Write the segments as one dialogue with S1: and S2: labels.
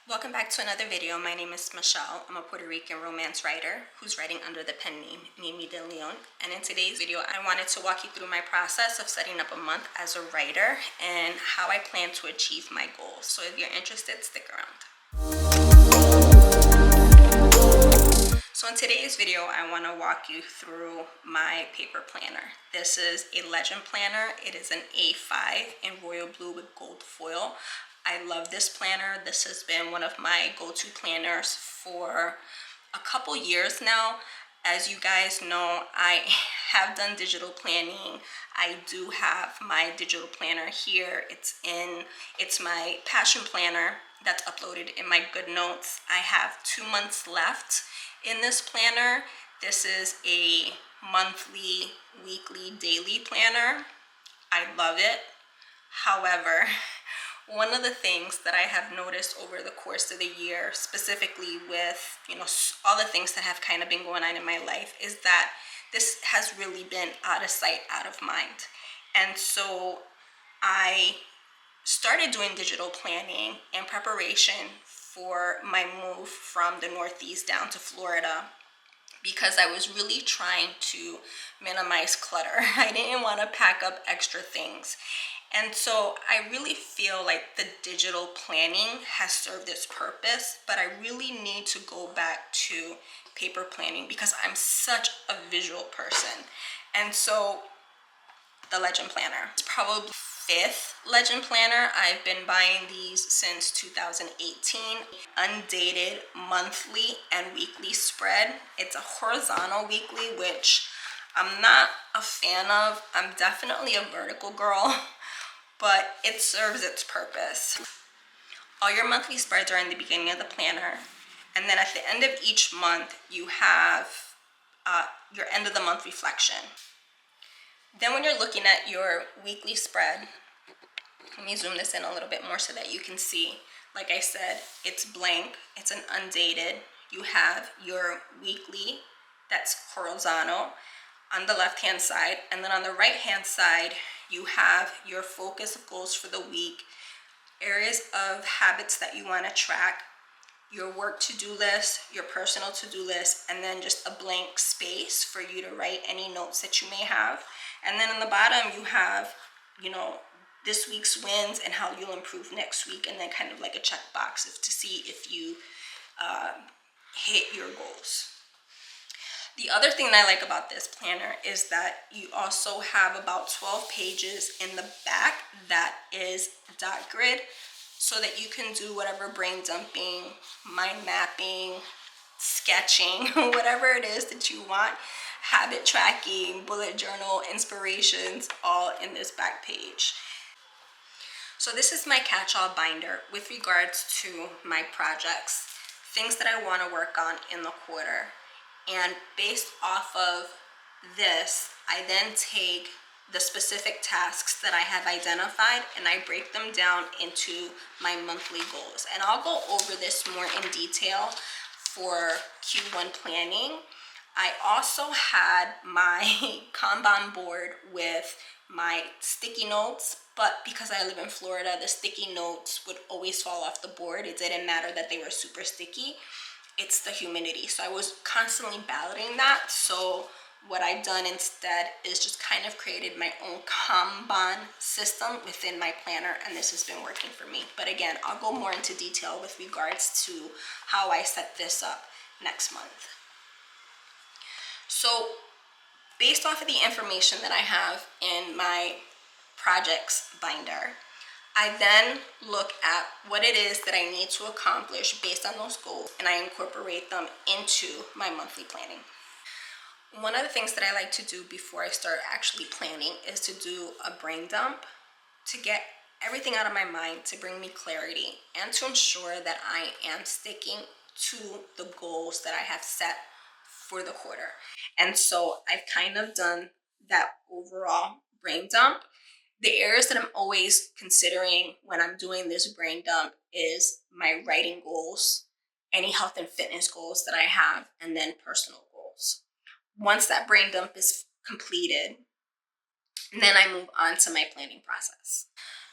S1: Welcome back to another video. My name is Michelle. I'm a Puerto Rican romance writer who's writing under the pen name Mimi de Leon. And in today's video, I wanted to walk you through my process of setting up a month as a writer and how I plan to achieve my goals. So if you're interested, stick around. So in today's video, I want to walk you through my paper planner. This is a legend planner. It is an A5 in royal blue with gold foil. I love this planner. This has been one of my go-to planners for a couple years now. As you guys know, I have done digital planning. I do have my digital planner here. It's my passion planner that's uploaded in my GoodNotes. I have 2 months left in this planner. This is a monthly, weekly, daily planner. I love it. However, one of the things that I have noticed over the course of the year, specifically with, all the things that have kind of been going on in my life, is that this has really been out of sight, out of mind. And so I started doing digital planning in preparation for my move from the Northeast down to Florida, because I was really trying to minimize clutter. I didn't want to pack up extra things. And so I really feel like the digital planning has served its purpose, but I really need to go back to paper planning because I'm such a visual person. And so the legend planner, it's probably 5th legend planner. I've been buying these since 2018. Undated monthly and weekly spread. It's a horizontal weekly, which I'm not a fan of. I'm definitely a vertical girl, but it serves its purpose. All your monthly spreads are in the beginning of the planner, and then at the end of each month you have your end of the month reflection. Then when you're looking at your weekly spread, let me zoom this in a little bit more so that you can see. Like I said, it's blank, it's an undated. You have your weekly, that's horizontal, on the left hand side, and then on the right hand side you have your focus goals for the week, areas of habits that you want to track, your work to-do list, your personal to-do list, and then just a blank space for you to write any notes that you may have. And then on the bottom you have, this week's wins and how you'll improve next week, and then kind of like a checkbox to see if you hit your goals. The other thing that I like about this planner is that you also have about 12 pages in the back that is dot grid, so that you can do whatever brain dumping, mind mapping, sketching, whatever it is that you want, habit tracking, bullet journal, inspirations, all in this back page. So this is my catch-all binder with regards to my projects, things that I want to work on in the quarter. And based off of this, I then take the specific tasks that I have identified and I break them down into my monthly goals. And I'll go over this more in detail for Q1 planning. I also had my Kanban board with my sticky notes, but because I live in Florida, the sticky notes would always fall off the board. It didn't matter that they were super sticky. It's the humidity. So I was constantly battling that. So what I've done instead is just kind of created my own Kanban system within my planner, and this has been working for me. But again, I'll go more into detail with regards to how I set this up next month. So based off of the information that I have in my projects binder, I then look at what it is that I need to accomplish based on those goals, and I incorporate them into my monthly planning. One of the things that I like to do before I start actually planning is to do a brain dump to get everything out of my mind, to bring me clarity, and to ensure that I am sticking to the goals that I have set for the quarter. And so I've kind of done that overall brain dump. The areas that I'm always considering when I'm doing this brain dump is my writing goals, any health and fitness goals that I have, and then personal goals. Once that brain dump is completed, then I move on to my planning process.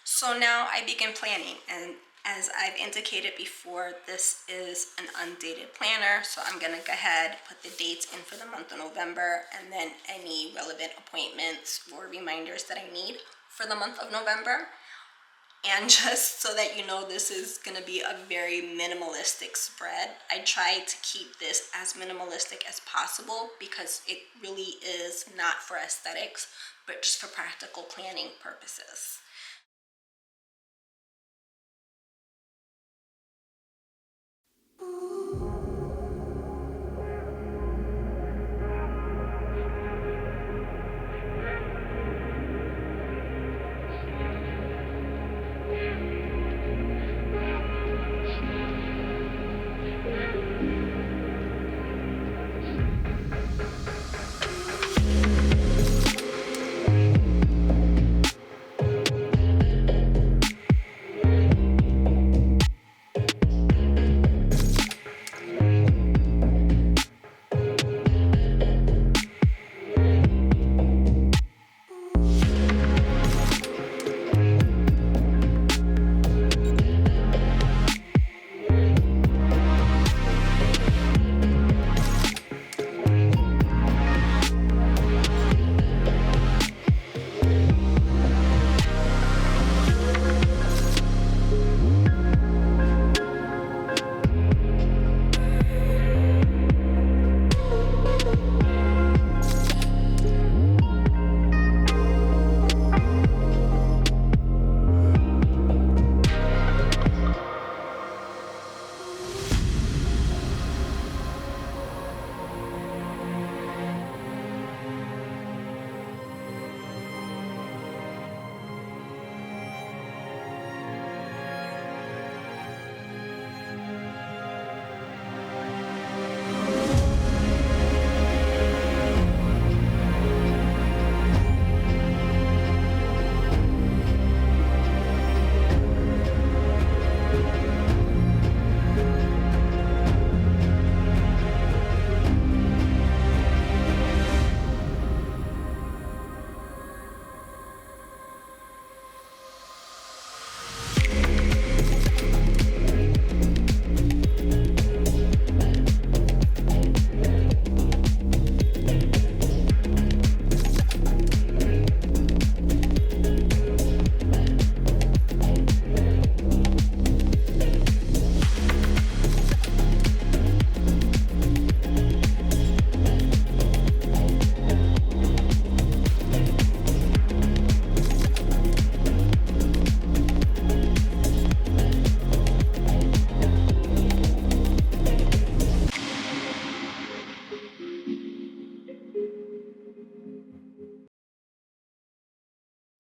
S1: So now I begin planning, and As I've indicated before, this is an undated planner, so I'm gonna go ahead, put the dates in for the month of November, and then any relevant appointments or reminders that I need for the month of November. And just so that you know, this is gonna be a very minimalistic spread. I try to keep this as minimalistic as possible because it really is not for aesthetics, but just for practical planning purposes.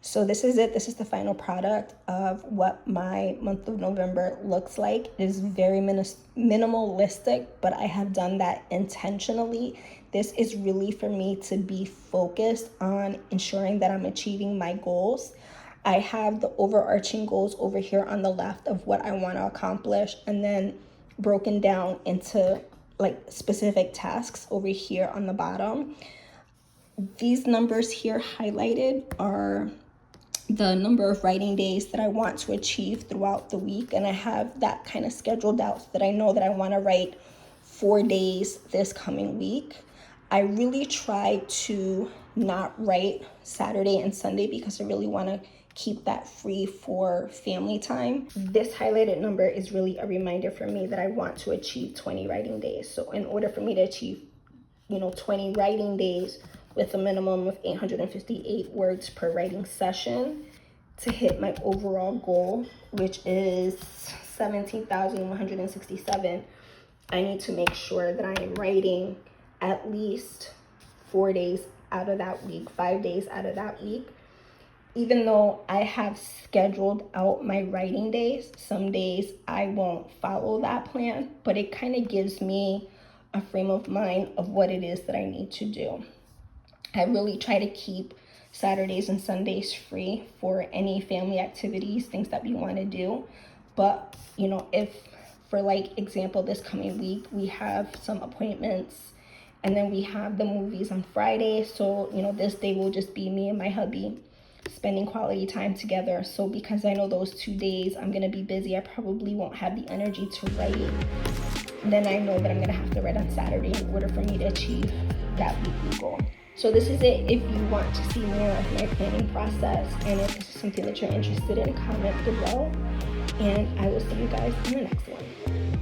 S1: So this is it. This is the final product of what my month of November looks like. It is very minimalistic, but I have done that intentionally. This is really for me to be focused on ensuring that I'm achieving my goals. I have the overarching goals over here on the left of what I want to accomplish, and then broken down into like specific tasks over here on the bottom. These numbers here highlighted are the number of writing days that I want to achieve throughout the week, and I have that kind of scheduled out so that I know that I want to write 4 days this coming week. I really try to not write Saturday and Sunday because I really want to keep that free for family time. This highlighted number is really a reminder for me that I want to achieve 20 writing days. So in order for me to achieve 20 writing days with a minimum of 858 words per writing session to hit my overall goal, which is 17,167, I need to make sure that I am writing at least 4 days out of that week, 5 days out of that week. Even though I have scheduled out my writing days, some days I won't follow that plan, but it kind of gives me a frame of mind of what it is that I need to do. I really try to keep Saturdays and Sundays free for any family activities, things that we want to do. But, if for example, this coming week, we have some appointments and then we have the movies on Friday. So, this day will just be me and my hubby
S2: spending quality time together. So because I know those 2 days I'm gonna be busy, I probably won't have the energy to write. And then I know that I'm gonna have to write on Saturday in order for me to achieve that weekly goal. So this is it. If you want to see more of my planning process, and if this is something that you're interested in, comment below. And I will see you guys in the next one.